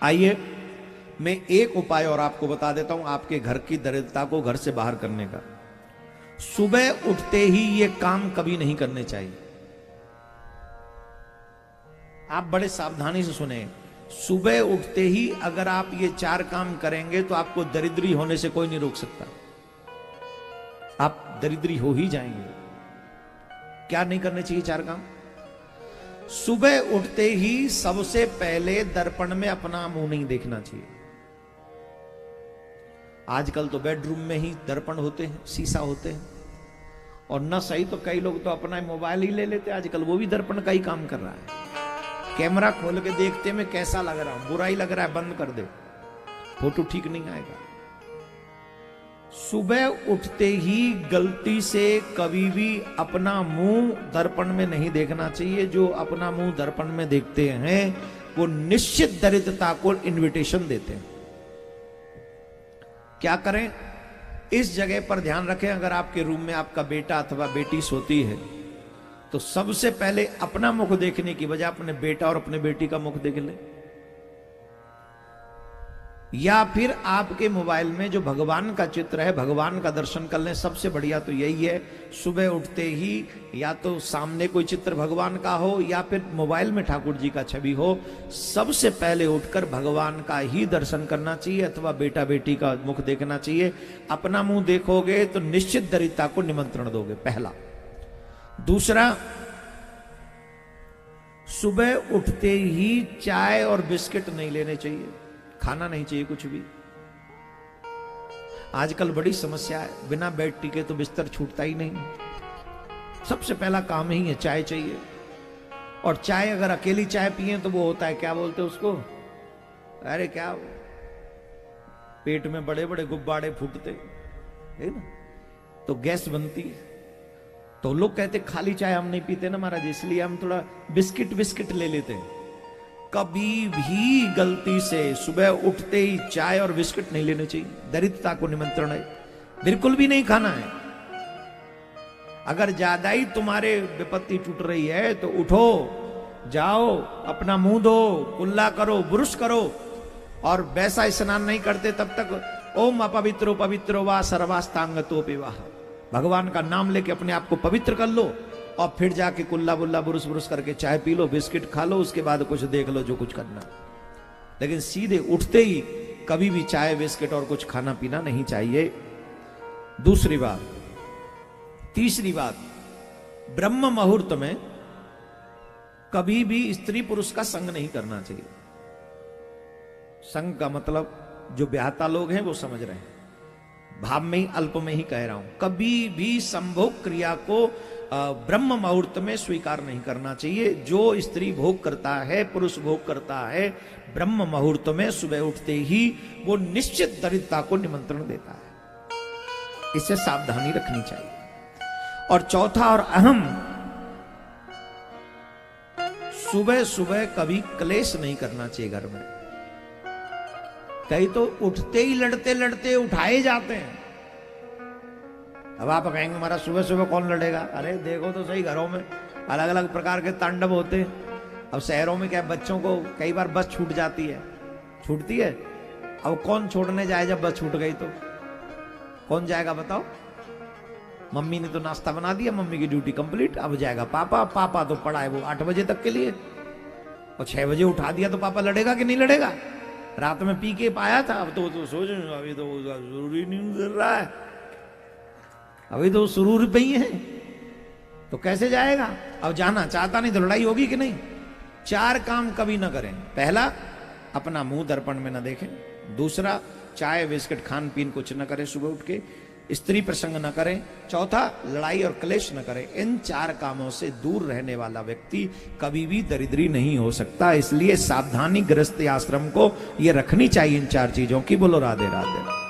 आइए मैं एक उपाय और आपको बता देता हूं आपके घर की दरिद्रता को घर से बाहर करने का। सुबह उठते ही ये काम कभी नहीं करने चाहिए। आप बड़े सावधानी से सुने। सुबह उठते ही अगर आप ये 4 काम करेंगे तो आपको दरिद्री होने से कोई नहीं रोक सकता। आप दरिद्री हो ही जाएंगे। क्या नहीं करने चाहिए 4 काम? सुबह उठते ही सबसे पहले दर्पण में अपना मुंह नहीं देखना चाहिए। आजकल तो बेडरूम में ही दर्पण होते हैं, शीशा होते हैं, और न सही तो कई लोग तो अपना मोबाइल ही ले लेते हैं आजकल, वो भी दर्पण का ही काम कर रहा है। कैमरा खोल के देखते में कैसा लग रहा हूं, बुरा ही लग रहा है, बंद कर दे, फोटो ठीक नहीं आएगा। सुबह उठते ही गलती से कभी भी अपना मुंह दर्पण में नहीं देखना चाहिए। जो अपना मुंह दर्पण में देखते हैं वो निश्चित दरिद्रता को इनविटेशन देते हैं। क्या करें? इस जगह पर ध्यान रखें, अगर आपके रूम में आपका बेटा अथवा बेटी सोती है तो सबसे पहले अपना मुख देखने की बजाय अपने बेटा और अपने बेटी का मुख देख ले। या फिर आपके मोबाइल में जो भगवान का चित्र है, भगवान का दर्शन कर लें। सबसे बढ़िया तो यही है, सुबह उठते ही या तो सामने कोई चित्र भगवान का हो या फिर मोबाइल में ठाकुर जी का छवि हो। सबसे पहले उठकर भगवान का ही दर्शन करना चाहिए अथवा बेटा बेटी का मुख देखना चाहिए। अपना मुंह देखोगे तो निश्चित दरिद्रता को निमंत्रण दोगे, पहला। दूसरा, सुबह उठते ही चाय और बिस्किट नहीं लेने चाहिए, खाना नहीं चाहिए कुछ भी। आजकल बड़ी समस्या है, बिना बेड टिके तो बिस्तर छूटता ही नहीं। सबसे पहला काम ही है, चाय चाहिए। और चाय अगर अकेली चाय पिए तो वो होता है, क्या बोलते हैं उसको, अरे क्या, पेट में बड़े बड़े गुब्बारे फूटते है ना, तो गैस बनती है। तो लोग कहते खाली चाय हम नहीं पीते ना महाराज, इसलिए हम थोड़ा बिस्किट ले लेते हैं। कभी भी गलती से सुबह उठते ही चाय और बिस्किट नहीं लेने चाहिए, दरिद्रता को निमंत्रण है। बिल्कुल भी नहीं खाना है। अगर ज्यादा ही तुम्हारे विपत्ति टूट रही है तो उठो, जाओ, अपना मुंह धो, कुल्ला करो, ब्रुश करो, और वैसा स्नान नहीं करते तब तक ओम अपवित्रो पवित्रो वा सर्वास्तांगतो पिवाह, भगवान का नाम लेके अपने आप को पवित्र कर लो, और फिर जाके कुल्ला बुल्ला बुरुस बुरुस करके चाय पी लो, बिस्किट खा लो, उसके बाद कुछ देख लो जो कुछ करना। लेकिन सीधे उठते ही कभी भी चाय बिस्किट और कुछ खाना पीना नहीं चाहिए। दूसरी बात। तीसरी बात, ब्रह्म मुहूर्त में कभी भी स्त्री पुरुष का संग नहीं करना चाहिए। संग का मतलब जो ब्याहता लोग हैं वो समझ रहे हैं, भाव में ही अल्प में ही कह रहा हूं। कभी भी संभोग क्रिया को ब्रह्म मुहूर्त में स्वीकार नहीं करना चाहिए। जो स्त्री भोग करता है, पुरुष भोग करता है ब्रह्म मुहूर्त में सुबह उठते ही, वो निश्चित दरिद्रता को निमंत्रण देता है। इससे सावधानी रखनी चाहिए। और चौथा और अहम, सुबह सुबह कभी क्लेश नहीं करना चाहिए घर में। कई तो उठते ही लड़ते लड़ते उठाए जाते हैं। अब आप कहेंगे हमारा सुबह सुबह कौन लड़ेगा? अरे देखो तो सही, घरों में अलग अलग प्रकार के तांडव होते हैं। अब शहरों में क्या, बच्चों को कई बार बस छूट जाती है, छूटती है। अब कौन छोड़ने जाए जब बस छूट गई तो? कौन जाएगा बताओ? मम्मी ने तो नाश्ता बना दिया, मम्मी की ड्यूटी कंप्लीट, अब जाएगा पापा। पापा तो पड़ा है वो 8 बजे तक के लिए, और 6 बजे उठा दिया तो पापा लड़ेगा कि नहीं लड़ेगा? रात में पी के पाया था, अब तो सोच अभी तो जरूरी नहीं गुजर रहा है, अभी तो सुरूर पे ही है, तो कैसे जाएगा? अब जाना चाहता नहीं तो लड़ाई होगी कि नहीं? 4 काम कभी ना करें। पहला, अपना मुंह दर्पण में ना देखें। दूसरा, चाय बिस्किट खान पीन कुछ न करें सुबह उठ के। स्त्री प्रसंग न करें। चौथा, लड़ाई और क्लेश न करें। इन 4 कामों से दूर रहने वाला व्यक्ति कभी भी दरिद्री नहीं हो सकता। इसलिए सावधानी गृहस्थी आश्रम को ये रखनी चाहिए इन 4 चीजों की। बोलो राधे राधे।